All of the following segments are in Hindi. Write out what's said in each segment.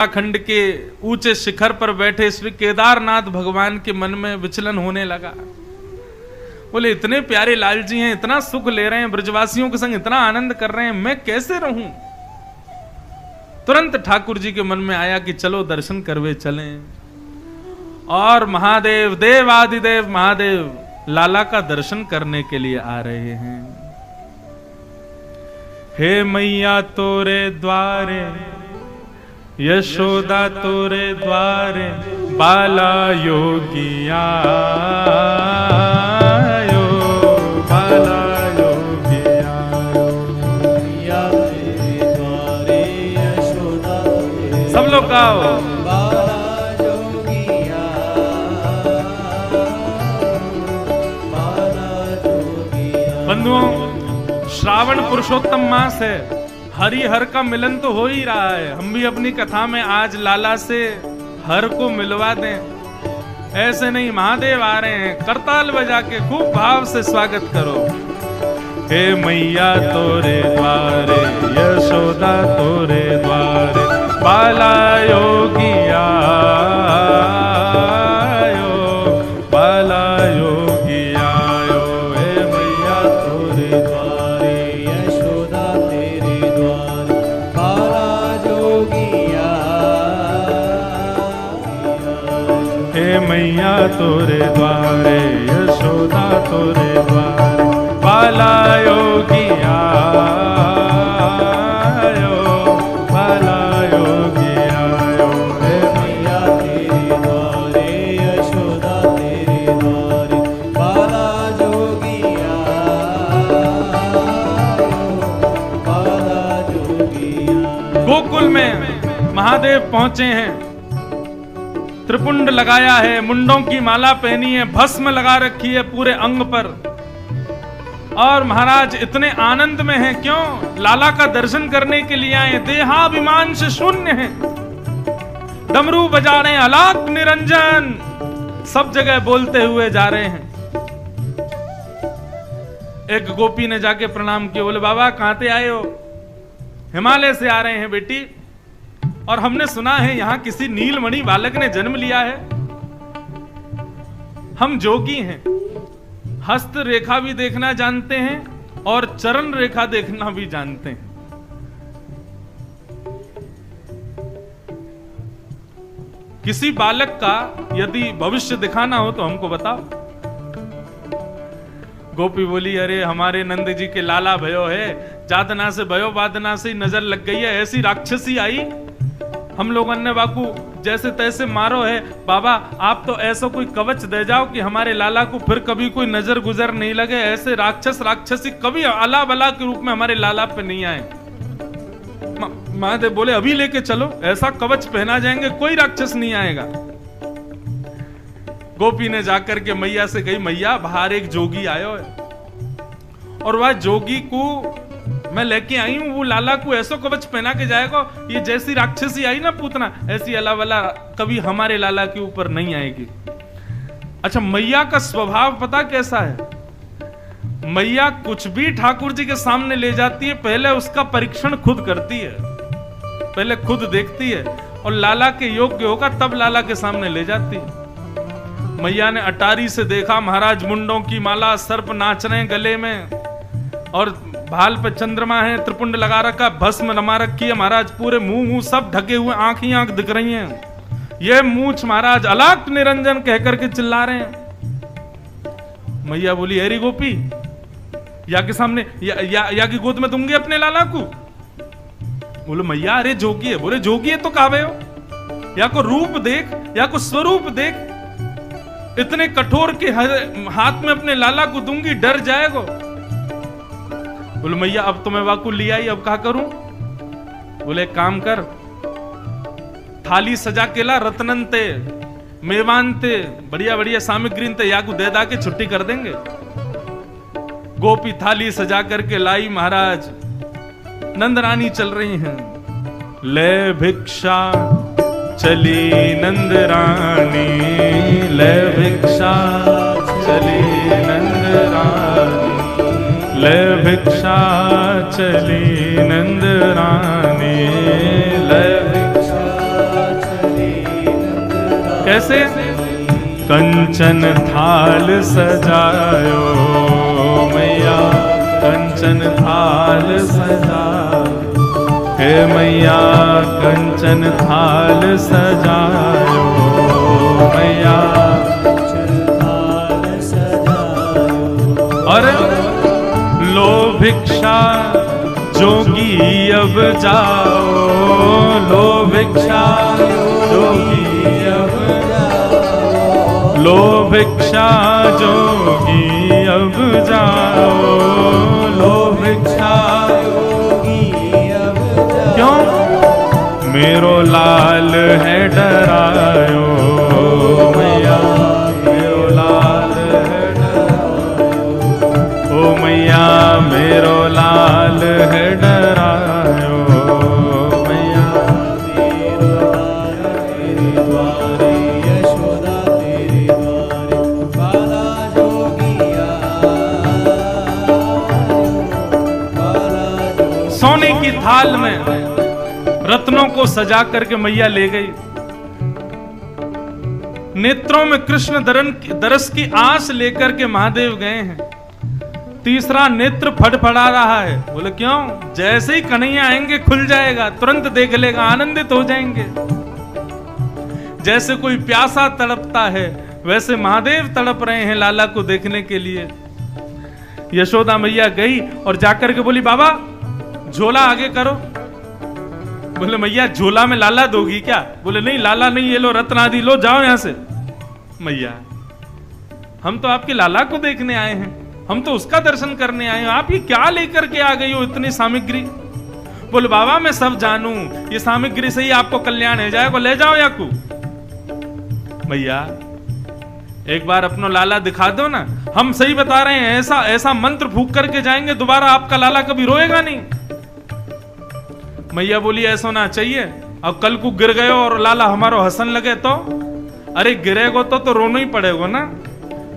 उत्तराखंड के ऊंचे शिखर पर बैठे श्री केदारनाथ भगवान के मन में विचलन होने लगा। बोले इतने प्यारे लाल जी हैं, इतना सुख ले रहे हैं, ब्रजवासियों के संग इतना आनंद कर रहे हैं, मैं कैसे रहूं। तुरंत ठाकुर जी के मन में आया कि चलो दर्शन करवे चलें। और महादेव, देवादिदेव महादेव लाला का दर्शन करने के लिए आ रहे हैं। हे मैया तोरे द्वारे, यशोदा तोरे द्वारे, बाला योगिया यो, बाला योगिया मैया तेरे द्वारे, यशोदा तेरे सब लोग गाओ। बाला योगिया, बाला योगिया। बंधुओं, श्रावण पुरुषोत्तम मास है, हरि हर का मिलन तो हो ही रहा है। हम भी अपनी कथा में आज लाला से हर को मिलवा दें। ऐसे नहीं, महादेव आ रहे हैं, करताल बजा के खूब भाव से स्वागत करो। हे मैया तोरे द्वारे, यशोदा तोरे द्वारे, बाला योगिया यो, बाला योगिया यो। हे मैया तोरे द्वारे, यशोदा तेरे द्वारे, बाला योगिया। हे मैया तोरे द्वारे, यशोदा तोरे द्वारे, बाला योगिया यो, बाला योगिया यो। हे मैया तेरे द्वारे, यशोदा तेरे द्वारे, बाला योगिया, बाला योगिया। गोकुल में महादेव पहुंचे हैं। त्रिपुंड लगाया है, मुंडों की माला पहनी है, भस्म लगा रखी है पूरे अंग पर। और महाराज इतने आनंद में हैं, क्यों? लाला का दर्शन करने के लिए आए, देहाभिमान से शून्य हैं। डमरू बजा रहे हैं, अलाप निरंजन सब जगह बोलते हुए जा रहे हैं। एक गोपी ने जाके प्रणाम किया, बोले बाबा कहां से आए हो? हिमालय से आ रहे हैं बेटी, और हमने सुना है यहां किसी नीलमणि बालक ने जन्म लिया है। हम जोगी हैं, हस्त रेखा भी देखना जानते हैं और चरण रेखा देखना भी जानते हैं। किसी बालक का यदि भविष्य दिखाना हो तो हमको बताओ। गोपी बोली, अरे हमारे नंद जी के लाला भयो है, जातना से भयो बादना से नजर लग गई है, ऐसी राक्षसी आई, हम लोगों ने बाकू जैसे तैसे मारो है। बाबा आप तो ऐसा कोई कवच दे जाओ कि हमारे लाला को फिर कभी कोई नजर गुजर नहीं लगे, ऐसे राक्षस राक्षसी कभी अला बला के रूप में हमारे लाला पे नहीं आए। महादेव बोले अभी लेके चलो, ऐसा कवच पहना जाएंगे कोई राक्षस नहीं आएगा। गोपी ने जाकर के मैया से कही, मैया बाहर एक जोगी आयो है और वह जोगी को मैं लेके आई हूं, वो लाला को ऐसा कवच पहना के जाएगा, ये जैसी राक्षसी आई ना पूतना, ऐसी अला वाला कभी हमारे लाला के ऊपर नहीं आएगी। अच्छा, मैया का स्वभाव पता कैसा है? मैया कुछ भी ठाकुर जी के सामने ले जाती है, पहले उसका परीक्षण खुद करती है, पहले खुद देखती है और लाला के योग्य होगा तब लाला के सामने ले जाती है। मैया ने अटारी से देखा, महाराज मुंडों की माला, सर्प नाच रहे गले में और भाल पे चंद्रमा है, त्रिपुंड लगा रखा, भस्म नमा रखी है महाराज, पूरे मुंह सब ढके हुए, आंख ही आंख दिख रही हैं। ये मूंछ महाराज अलाप निरंजन कह करके चिल्ला रहे हैं। मैया बोली, अरे गोपी या के सामने या की गोद में दूंगी अपने लाला को? बोले मैया अरे जोगी है। बोले जोगी है तो काबे हो, या को रूप देख, या को स्वरूप देख, इतने कठोर के हाथ में अपने लाला को दूंगी, डर जाएगा। बोले मैया अब तो मैं वाकु लिया ही, अब क्या करूं? बोले काम कर, थाली सजा के ला, रत्नंते मेवानते बढ़िया बढ़िया सामग्री या को दे दा के छुट्टी कर देंगे। गोपी थाली सजा करके लाई महाराज, नंद रानी चल रही हैं। ले भिक्षा चली नंद रानी, ले भिक्षा चली नंद रानी, ले भिक्षा चली नंद रानी, ले भिक्षा कैसे? कंचन थाल सजायो मैया, कंचन थाल सजायो, हे मैया कंचन थाल सजायो मैया। और लो भिक्षा जोगी अब जाओ, लो भिक्षा जोगी अब जाओ, लो भिक्षा जोगी अब जाओ, लो भिक्षा जोगी अब जाओ। क्यों? मेरो लाल है डरायो मैया, मेरो लाल है डरायो, ओ मैया मेरो लाल है डरायो मैया। तेरे द्वारे यशोदा तेरे द्वारे बाला जोगिया, बाला जोगिया। सोने की थाल में रत्नों को सजा करके मैया ले गई। नेत्रों में कृष्ण दरस की आस लेकर के महादेव गए हैं। तीसरा नेत्र फड़फड़ा रहा है। बोले क्यों? जैसे ही कन्हैया आएंगे खुल जाएगा, तुरंत देख लेगा, आनंदित हो जाएंगे। जैसे कोई प्यासा तड़पता है वैसे महादेव तड़प रहे हैं लाला को देखने के लिए। यशोदा मैया गई और जाकर के बोली बाबा झोला आगे करो। बोले मैया झोला में लाला दोगी क्या? बोले नहीं लाला नहीं, ये लो रत्न आदि लो, जाओ यहां से। मैया हम तो आपके लाला को देखने आए हैं, हम तो उसका दर्शन करने आए हैं, आप ये क्या लेकर के आ गई हो इतनी सामग्री? बोले बाबा मैं सब जानू, ये सामग्री से ही आपको कल्याण है जाएगा, ले जाओ याकू। मैया एक बार अपना लाला दिखा दो ना, हम सही बता रहे हैं, ऐसा ऐसा मंत्र फूंक करके जाएंगे दोबारा आपका लाला कभी रोएगा नहीं। मैया बोली ऐसा होना चाहिए, अब कल को गिर गए और लाला हमारो हंसन लगे तो? अरे गिरेगो तो रोना ही पड़ेगा ना।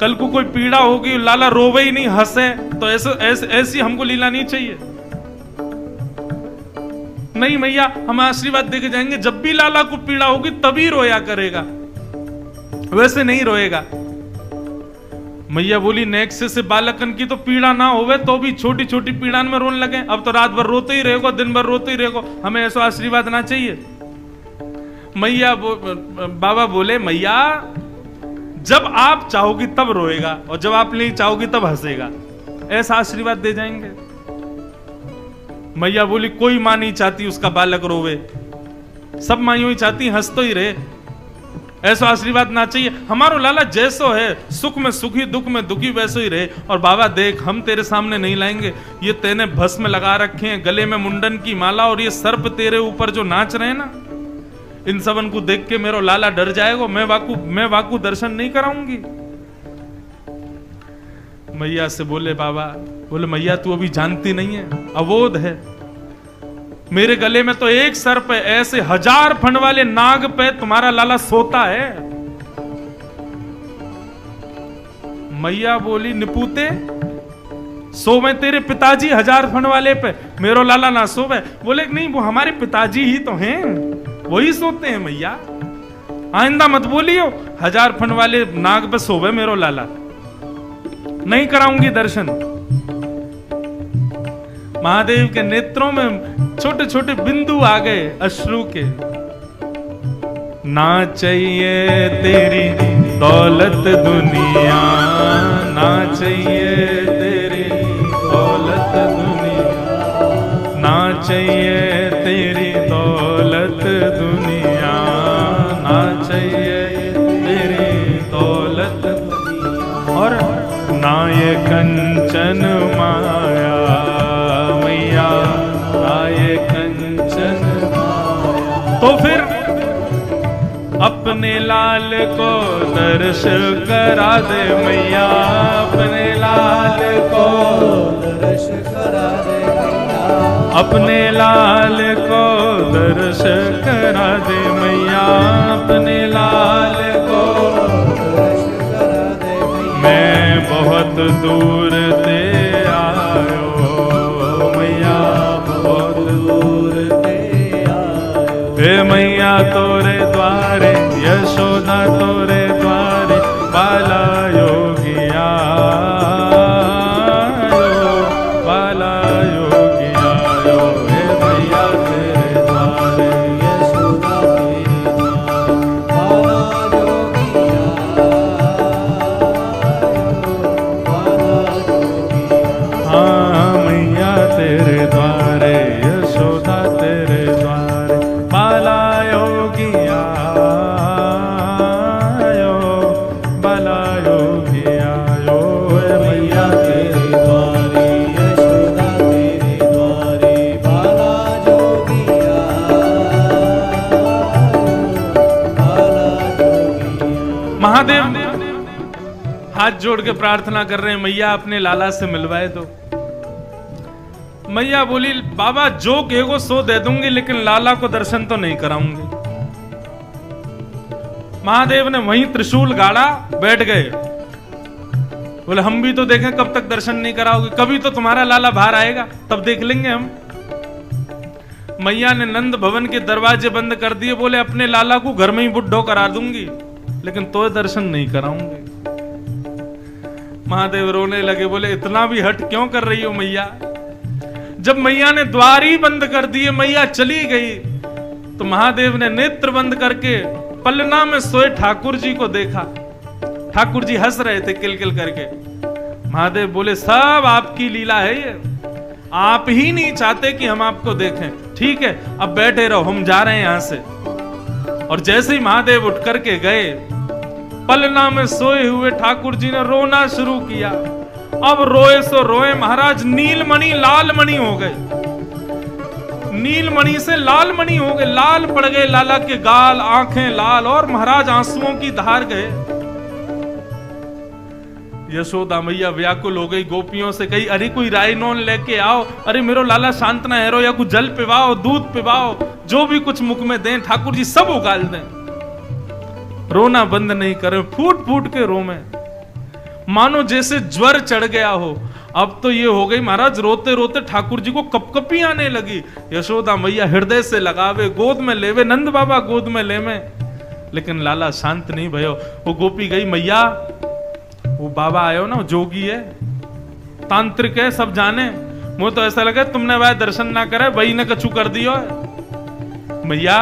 कल को कोई पीड़ा होगी लाला रोवे ही नहीं हंसे तो ऐसी हमको लीला नहीं चाहिए। नहीं मैया हम आशीर्वाद देके जाएंगे, जब भी लाला को पीड़ा होगी तभी रोया करेगा, वैसे नहीं रोएगा। मैया बोली नेक्स्ट से बालकन की तो पीड़ा ना होवे तो भी छोटी छोटी पीड़ा में रोने लगे, अब तो रात भर रोते ही रहेगो, दिन भर रोते ही रहेगो, हमें ऐसा आशीर्वाद ना चाहिए। मैया बाबा बोले मैया जब आप चाहोगी तब रोएगा और जब आप नहीं चाहोगी तब हंसेगा, ऐसा आशीर्वाद दे जाएंगे। मैया बोली कोई मां नहीं चाहती उसका बालक रोवे, सब माइयों ही चाहती हंस तो ही रहे, ऐसा आशीर्वाद ना चाहिए। हमारो लाला जैसो है, सुख में सुखी दुख में दुखी वैसो ही रहे। और बाबा देख हम तेरे सामने नहीं लाएंगे, ये तेने भस्म लगा रखे हैं, गले में मुंडन की माला और ये सर्प तेरे ऊपर जो नाच रहे हैं ना, इन सबन को देख के मेरा लाला डर जाएगा, मैं वाकू दर्शन नहीं कराऊंगी। मैया से बोले बाबा, बोले मैया तू अभी जानती नहीं है, अवोध है, मेरे गले में तो एक सर्प है, ऐसे 1000 फण वाले नाग पे तुम्हारा लाला सोता है। मैया बोली निपूते सोवे तेरे पिताजी 1000 फण वाले पे, मेरो लाला ना सोवे। बोले नहीं वो हमारे पिताजी ही तो हैं, वही सोते हैं। मैया आइंदा मत बोलियो 1000 फण वाले नाग पे सोवे मेरो लाला, नहीं कराऊंगी दर्शन। महादेव के नेत्रों में छोटे छोटे बिंदु आ गए अश्रु के। ना चाहिए तेरी दौलत दुनिया, ना चाहिए तेरी दौलत दुनिया, ना चाहिए तेरी दौलत दुनिया, ना चाहिए तेरी दौलत दुनिया, और ना ये कंचन माया मैया, ना ये कंचन माया। तो फिर अपने लाल को दर्श करा दे मैया, अपने लाल को दर्श करा दे मैया, अपने लाल को दर्श करा दे मैया, अपने लाल को दर्श करा दे मैया। मैं बहुत दूर ते आयो मैया, बहुत दूर ते आयो, हे मैया तोरे द्वारे, यशोदा तोरे द्वारे, बाला योगी आयो, बाला योगी आयो, हे मैया तेरे द्वारे, यशोदा तेरे द्वारे, बाला योगी आयो, हाँ मैया तेरे द्वारे, यशोदा तेरे द्वारे, बाला योगी आयो, बाला योगी आयो, हे मैया तेरे द्वारे, यशोदा तेरे द्वारे, बाला योगी आयो। महादेव हाथ जोड़ के प्रार्थना कर रहे हैं, मैया अपने लाला से मिलवाए दो। मैया बोली, बाबा जो कहोगे सो दे दूंगी, लेकिन लाला को दर्शन तो नहीं कराऊंगी। महादेव ने वहीं त्रिशूल गाड़ा, बैठ गए। बोले हम भी तो देखें कब तक दर्शन नहीं कराओगे, कभी तो तुम्हारा लाला बाहर आएगा, तब देख लेंगे हम। मैया ने नंद भवन के दरवाजे बंद कर दिए, बोले अपने लाला को घर में ही बुड्ढो करा दूंगी, लेकिन तो दर्शन नहीं कराऊंगी। महादेव रोने लगे, बोले इतना भी हट क्यों कर रही हो मैया। जब मैया ने द्वार ही बंद कर दिए, मैया चली गई, तो महादेव ने नेत्र बंद करके पलना में सोए ठाकुर जी को देखा। ठाकुर जी हंस रहे थे किलकिल करके। महादेव बोले सब आपकी लीला है ये, आप ही नहीं चाहते कि हम आपको देखें। ठीक है अब बैठे रहो, हम जा रहे हैं यहां से। और जैसे ही महादेव उठ करके गए, पलना में सोए हुए ठाकुर जी ने रोना शुरू किया। अब रोए सो रोए महाराज, नीलमणि लालमणि हो गए, नीलमणि से लालमणि हो गए, लाल पड़ गए लाला के गाल, आंखें लाल, और महाराज आंसुओं की धार गए। यशोदा मैया व्याकुल हो गई, गोपियों से कही अरे कोई रायनोन लेके आओ, अरे मेरो लाला शांत ना हेरो, या कुछ जल पिवाओ, दूध पिवाओ, जो भी कुछ मुख में दें। ठाकुर जी सब उगाल दें, रोना बंद नहीं करे, फूट फूट के रो में, मानो जैसे ज्वर चढ़ गया हो। अब तो ये हो गई महाराज, रोते रोते ठाकुर जी को कपकपी आने लगी। यशोदा मैया हृदय से लगावे, गोद में लेवे, नंद बाबा गोद में लेवे, लेकिन लाला शांत नहीं भयो। वो गोपी गई, मैया वो बाबा आयो ना, जोगी है, तांत्रिक है, सब जाने, मुझे तो ऐसा लगा तुमने वह दर्शन ना करे, वही ने कछु कर दियो है। मैया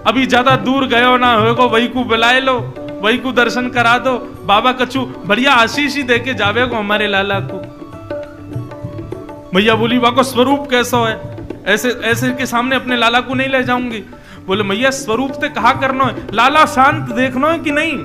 अभी ज्यादा दूर गयो ना होगो, वही को बुलाए लो, वही को दर्शन करा दो, बाबा कछु बढ़िया आशीष ही देके जावेगो हमारे लाला को। मैया बोली वहां को स्वरूप कैसा है, ऐसे ऐसे के सामने अपने लाला को नहीं ले जाऊंगी। बोले मैया स्वरूप से कहा करना है, लाला शांत देखना है कि नहीं।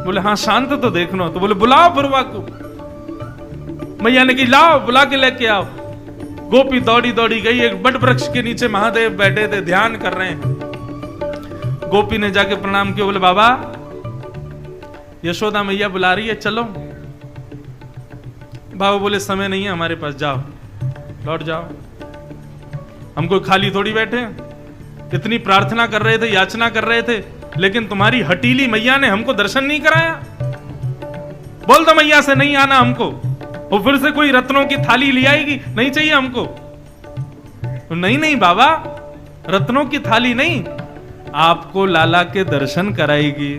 बोले हाँ शांत तो देखना। तो बोले बुलाओ बुरवा को। मैया ने कही लाओ, बुला के लेके आओ। गोपी दौड़ी दौड़ी गई, एक बड़ वृक्ष के नीचे महादेव बैठे थे, ध्यान कर रहे हैं। गोपी ने जाके प्रणाम किया, बोले बाबा यशोदा मैया बुला रही है, चलो। बाबा बोले समय नहीं है हमारे पास, जाओ लौट जाओ, हम कोई खाली थोड़ी बैठे हैं। इतनी प्रार्थना कर रहे थे, याचना कर रहे थे, लेकिन तुम्हारी हटीली मैया ने हमको दर्शन नहीं कराया। बोल दो मैया से नहीं आना हमको, वो फिर से कोई रत्नों की थाली ले आएगी, नहीं चाहिए हमको। तो नहीं नहीं बाबा, रत्नों की थाली नहीं, आपको लाला के दर्शन कराएगी।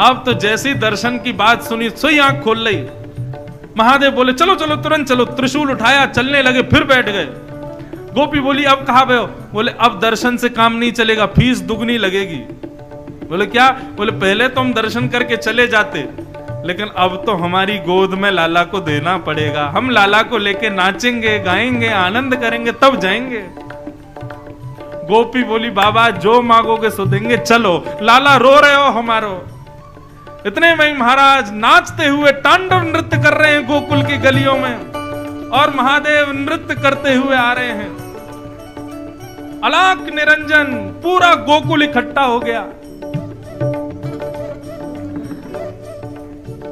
अब तो जैसी दर्शन की बात सुनी, सोई आंख खोल ली। महादेव बोले चलो चलो तुरंत चलो, त्रिशूल उठाया, चलने लगे, फिर बैठ गए। गोपी बोली अब कहां गए हो। बोले अब दर्शन से काम नहीं चलेगा, फीस दुगनी लगेगी। बोले क्या। बोले पहले तो हम दर्शन करके चले जाते, लेकिन अब तो हमारी गोद में लाला को देना पड़ेगा, हम लाला को लेके नाचेंगे, गाएंगे, आनंद करेंगे, तब जाएंगे। गोपी बोली बाबा जो मांगोगे सो देंगे, चलो। लाला रो रहे हो हमारो। इतने में महाराज नाचते हुए तांडव नृत्य कर रहे हैं गोकुल की गलियों में, और महादेव नृत्य करते हुए आ रहे हैं। अलाक निरंजन, पूरा गोकुल इकट्ठा हो गया।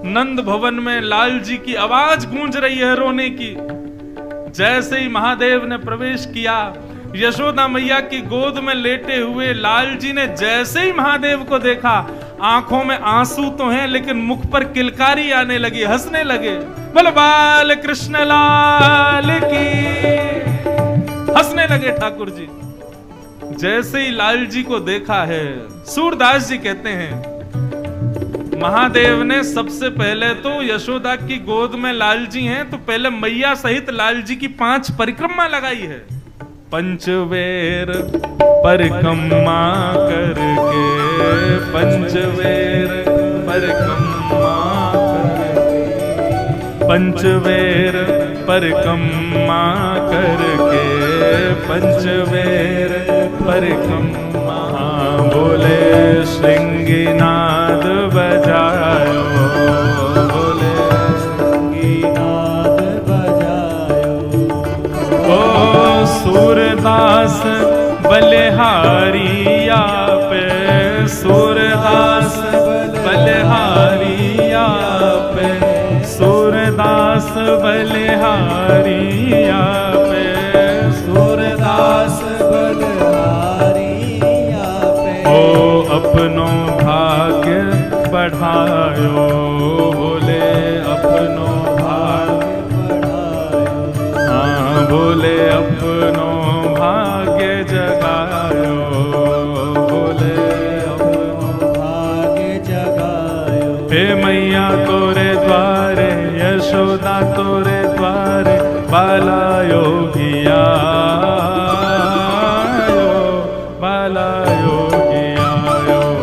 नंद भवन में लाल जी की आवाज गूंज रही है रोने की। जैसे ही महादेव ने प्रवेश किया, यशोदा मैया की गोद में लेटे हुए लाल जी ने जैसे ही महादेव को देखा, आंखों में आंसू तो हैं लेकिन मुख पर किलकारी आने लगी, हंसने लगे। बोले बाल कृष्ण लाल की, हंसने लगे ठाकुर जी। जैसे ही लाल जी को देखा है, सूरदास जी कहते हैं महादेव ने सबसे पहले तो यशोदा की गोद में लाल जी हैं, तो पहले मैया सहित लाल जी की 5 परिक्रमा लगाई है। पंचवेर परिक्रमा करके, पंचवेर परिक्रमा करके, पंचवेर परिक्रमा करके, पंचवेर परिक्रमा, बोले श्रृंगीनाद बजायो, बोले श्रृंगीनाद बजायो। ओ सूरदास बलिहारिया पे, सूरदास बलिहारिया पे, सूरदास बलिहारिया पे, सूरदास बलिहारिया पे। ओ अपनो भाग्य बढ़ायो, बोले अपनो भाग्य बढ़ायो। हाँ, बोले अपनो भाग्य जगायो, बोले अपनो भाग्य जगायो। हे मैया तोरे द्वारे, यशोदा तोरे द्वारे, बाला योगिया, बाला योगिया,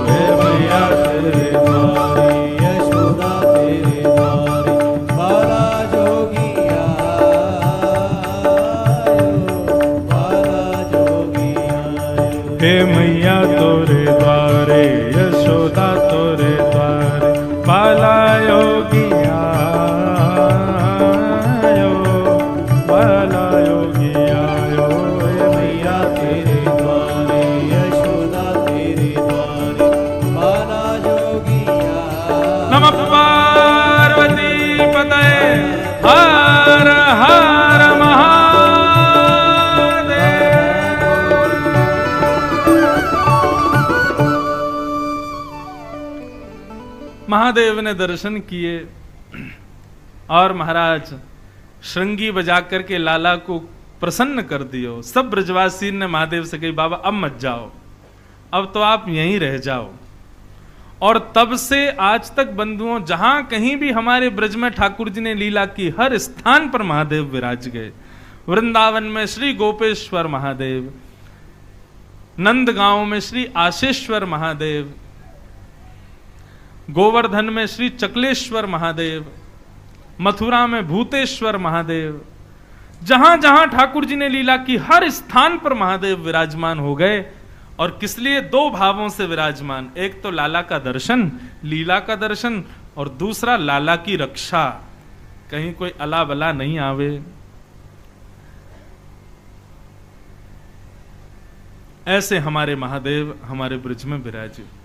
हे मैया तेरे द्वारे, यशोदा तेरे द्वारे, बाला जोगिया, बाला जोगिया। हे मैया तोरे द्वारे, यशोदा तोरे द्वारे, बाला योगिया, बाला योगिया, हे मैया तेरे द्वारे, यशोदा तेरे द्वारे, बाला जोगिया। नमः पार्वती पतये, हर हर महादेव ने दर्शन किए और महाराज श्रृंगी बजा करके लाला को प्रसन्न कर दियो। सब ब्रजवासी ने महादेव से कही बाबा अब मत जाओ, अब तो आप यहीं रह जाओ। और तब से आज तक बंधुओं, जहां कहीं भी हमारे ब्रज में ठाकुर जी ने लीला की, हर स्थान पर महादेव विराज गए। वृंदावन में श्री गोपेश्वर महादेव, नंदगांव में श्री आशेश्वर महादेव, गोवर्धन में श्री चकलेश्वर महादेव, मथुरा में भूतेश्वर महादेव, जहां जहां ठाकुर जी ने लीला की हर स्थान पर महादेव विराजमान हो गए। और किस लिए? 2 भावों से विराजमान, एक तो लाला का दर्शन, लीला का दर्शन, और दूसरा लाला की रक्षा, कहीं कोई अला बला नहीं आवे। ऐसे हमारे महादेव हमारे ब्रज में विराजे।